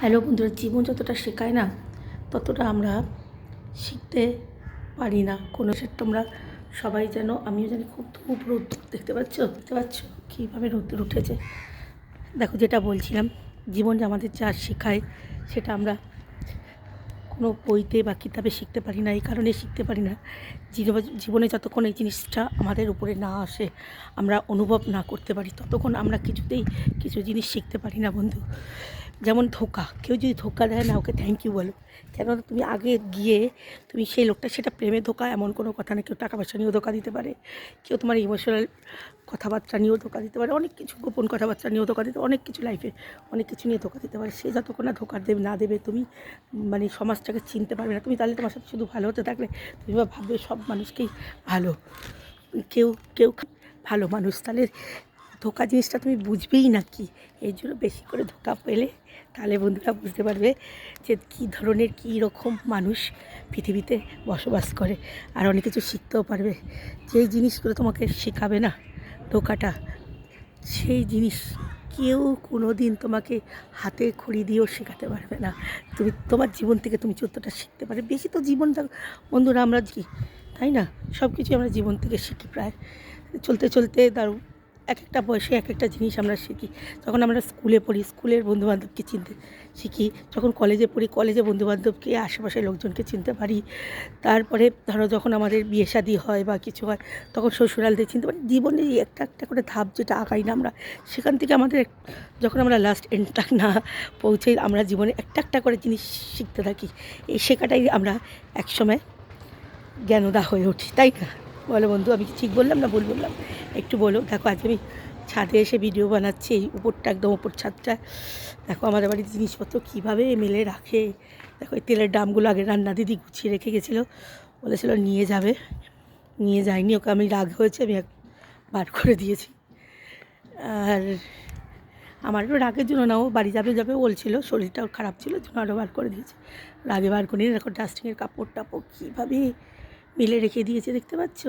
Hello বন্ধুরা, জীবন যতটা শেখায় না ততটা আমরা শিখতে পারি না কোনো সে। তোমরা সবাই জানো, আমিও জানি, খুব ধূপ রোদ্দুর দেখতে পাচ্ছ কীভাবে রোদ্দুর উঠেছে। দেখো, যেটা বলছিলাম, জীবন যে আমাদের যা শেখায় সেটা আমরা কোনো বইতে বা কিতাবে শিখতে পারি না। এই কারণে শিখতে পারি না, জীবনে যতক্ষণ এই জিনিসটা আমাদের উপরে না আসে, আমরা অনুভব না করতে পারি, ততক্ষণ আমরা কিছুতেই কিছু জিনিস শিখতে পারি না বন্ধু। যেমন ধোকা, কেউ যদি ধোকা দেয় না, ওকে থ্যাংক ইউ বলো। কেননা তুমি আগে গিয়ে তুমি সেই লোকটা, সেটা প্রেমে ধোকা এমন কোনো কথা না, কেউ টাকা পয়সা নিয়েও ধোকা দিতে পারে, কেউ তোমার ইমোশনাল কথাবার্তা নিয়েও ধোকা দিতে পারে, অনেক কিছু গোপন কথাবার্তা নিয়েও ধোকা দিতে, অনেক কিছু লাইফে অনেক কিছু নিয়ে ধোকা দিতে পারে। সে যতক্ষণ না ধোকা না দেবে, তুমি মানে সমাজটাকে চিনতে পারবে না। তুমি তাহলে তোমার সাথে শুধু ভালো হতে থাকলে তুমি বা ভাববে সব মানুষকেই ভালো, কেউ কেউ ভালো মানুষ, তাহলে ধোকা জিনিসটা তুমি বুঝবেই না কি। এই জন্য বেশি করে ধোকা পেলে তাহলে বন্ধুরা বুঝতে পারবে যে কী ধরনের কী রকম মানুষ পৃথিবীতে বসবাস করে, আর অনেক কিছু শিখতেও পারবে। যেই জিনিসগুলো তোমাকে শেখাবে না ধোকাটা, সেই জিনিস কেউ কোনো দিন তোমাকে হাতে খড়ি দিয়েও শেখাতে পারবে না। তুমি তোমার জীবন থেকে তুমি যতটা শিখতে পারবে, বেশি তো জীবনটা বন্ধুরা আমরা কি, তাই না? সব কিছু আমরা জীবন থেকে শিখি প্রায়। চলতে চলতে দাঁড়ো, এক একটা বয়সে এক একটা জিনিস আমরা শিখি। যখন আমরা স্কুলে পড়ি, স্কুলের বন্ধুবান্ধবকে চিনতে শিখি। যখন কলেজে পড়ি, কলেজে বন্ধুবান্ধবকে, আশেপাশের লোকজনকে চিনতে পারি। তারপরে ধরো যখন আমাদের বিয়ে শাদী হয় বা কিছু হয়, তখন শ্বশুরালদের চিনতে পারি। জীবনে একটা একটা করে ধাপ যেটা আগাই না আমরা, সেখান থেকে আমাদের যখন আমরা লাস্ট এন্ডটা না পৌঁছে, আমরা জীবনে একটা একটা করে জিনিস শিখতে থাকি। এই শেখাটাই আমরা একসময় জ্ঞানদা হয়ে উঠি, তাই না? বলো বন্ধু, আমি কি ঠিক বললাম না ভুল বললাম? একটু বলো। দেখো, আজ আমি ছাদে এসে ভিডিও বানাচ্ছি, এই উপরটা একদম উপর ছাদটা। দেখো আমাদের বাড়ির জিনিসপত্র কীভাবে মেলে রাখে। দেখো, এই তেলের ড্রামগুলো আগে রান্না দিদি গুছিয়ে রেখে গেছিলো, বলেছিল নিয়ে যাবে, নিয়ে যায়নি। ওকে আমি রাগ হয়েছে, আমি বার করে দিয়েছি। আর আমারও রাগের জন্য না, ও বাড়ি যাবে যাবে বলছিল, শরীরটাও খারাপ ছিল, জন্য আরও বার করে দিয়েছে। রাগে বার করে দেখো, ডাস্টিংয়ের কাপড় টাপড় কীভাবে মেলে রেখে দিয়েছে, দেখতে পাচ্ছ?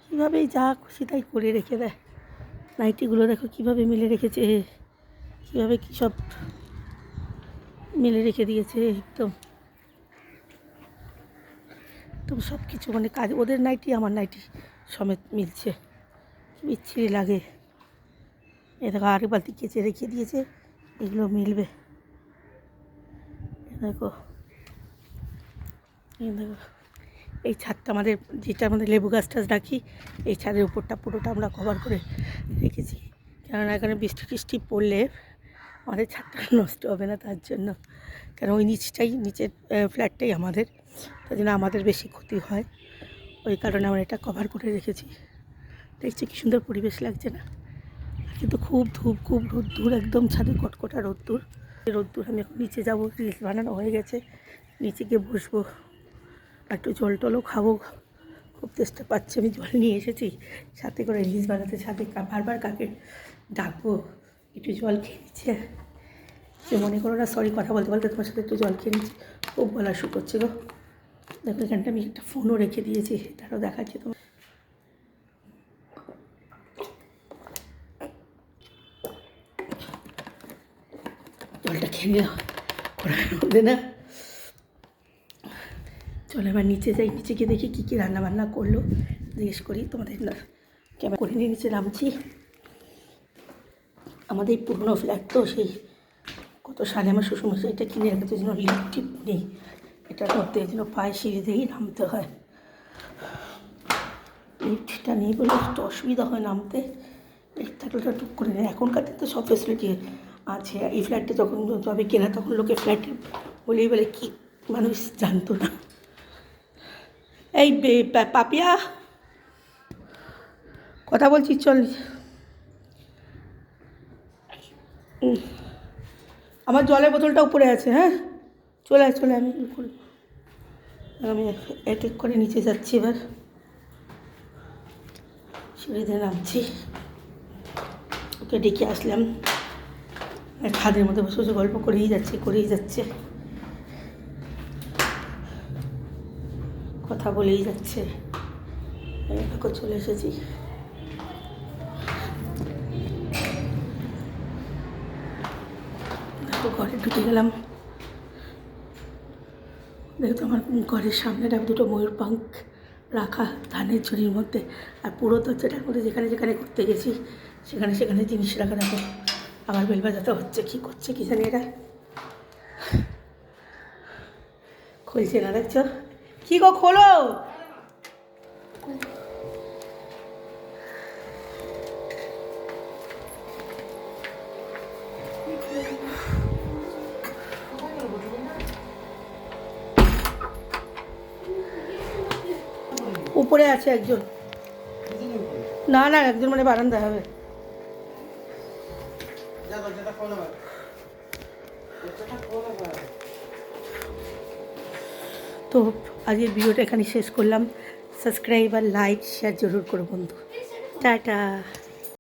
কীভাবে যা খুশি তাই করে রেখে দেয়। নাইটিগুলো দেখো কীভাবে মেলে রেখেছে, কীভাবে কী সব মেলে রেখে দিয়েছে। একদম একদম সব কিছু, মানে কাজ, ওদের নাইটি আমার নাইটি সমেত মিলছে, বিচ্ছিরি লাগে। এ দেখো আরেক বালতি কেচে রেখে দিয়েছে, এগুলো মিলবে। দেখো, দেখো এই ছাদটা আমাদের, যেটা আমাদের লেবু গাছ টাছ রাখি, এই ছাদের উপরটা পুরোটা আমরা কভার করে রেখেছি। কেননা এখানে বৃষ্টি টিষ্টি পড়লে আমাদের ছাদটা নষ্ট হবে না, তার জন্য। কেন ওই নিচের ফ্ল্যাটটাই আমাদের, তার জন্য আমাদের বেশি ক্ষতি হয়, ওই কারণে আমরা এটা কভার করে রেখেছি। দেখছি কী সুন্দর পরিবেশ লাগছে না? কিন্তু খুব ধূপ, খুব রোদ্দুর, একদম ছাদে কটকটা রোদ্দুর। আমি এখন নিচে যাবো, রিলস বানানো হয়ে গেছে, নিচে গিয়ে বসবো, একটু জল টলও খাবো। খুব চেষ্টা পাচ্ছি, আমি জল নিয়ে এসেছি সাথে করে রিলস বানাতে, সাথে বারবার কাকে ডাকবো, একটু জল খেয়ে নিচ্ছে। সে মনে করো না, সরি, কথা বলতে বলতে তোমার সাথে একটু জল খেয়ে নিচ্ছি, খুব গলা শুকোচ্ছে গো। দেখো এখানটা আমি একটা ফোনও রেখে দিয়েছি, তারও দেখাচ্ছি তোমার। জলটা খেয়ে নিলাম কড়াইয়ের মধ্যে না। চলো এবার নিচে যাই, নিচে গিয়ে দেখি কী কী রান্নাবান্না করলো, জিজ্ঞেস করি তোমাদের না। ক্যামেরা করে নিয়ে নিচে নামছি। আমাদের পুরনো ফ্ল্যাট তো, সেই কত সালে আমার শ্বশুরমশাই এটা কিনে রেখেছে, যেন লিফট টিপ নেই, এটা করতে এই জন্য পায়ে সিঁড়ি দিয়েই নামতে হয়। লিফটটা নেই বলে একটু অসুবিধা হয় নামতে, লিফট থাকলে ওটা টুক করে নেয়। এখনকার দিন তো সব ফেসিলিটি আছে। এই ফ্ল্যাটটা যখন যবে কেনা, তখন লোকে ফ্ল্যাটে বলেই বলে কি মানুষ জানতো না। এই পাপিয়া, কথা বলছি, চল। আমার জলের বোতলটা উপরে আছে, হ্যাঁ চলে আমি এক এক করে নিচে যাচ্ছি। এবার সিঁড়িতে নামছি, ওকে ডেকে আসলাম, খাদের মধ্যে বসে বসে গল্প করেই যাচ্ছে, কথা বলেই যাচ্ছে। দেখো চলে এসেছি। তো ঘরে ঢুকে গেলাম। দেখো আমার ঘরের সামনেটা দুটো ময়ূর পাঙ্খ রাখা ধানের ঝুড়ির মধ্যে, আর পুরো দরজাটার মধ্যে যেখানে যেখানে ঘুরতে গেছি সেখানে সেখানে জিনিস রাখা। দেখো আবার বেল বাজাতে হচ্ছে, কী করছে কী জানি এরা, খুলছে না দেখছো, কী গো খোলো। উপরে আছে একজন, না না একজন মানে বারান্দায় হবে। তো আজকের ভিডিওটা এখানে শেষ করলাম। সাবস্ক্রাইব আর লাইক শেয়ার জরুর করো বন্ধু। টাটা।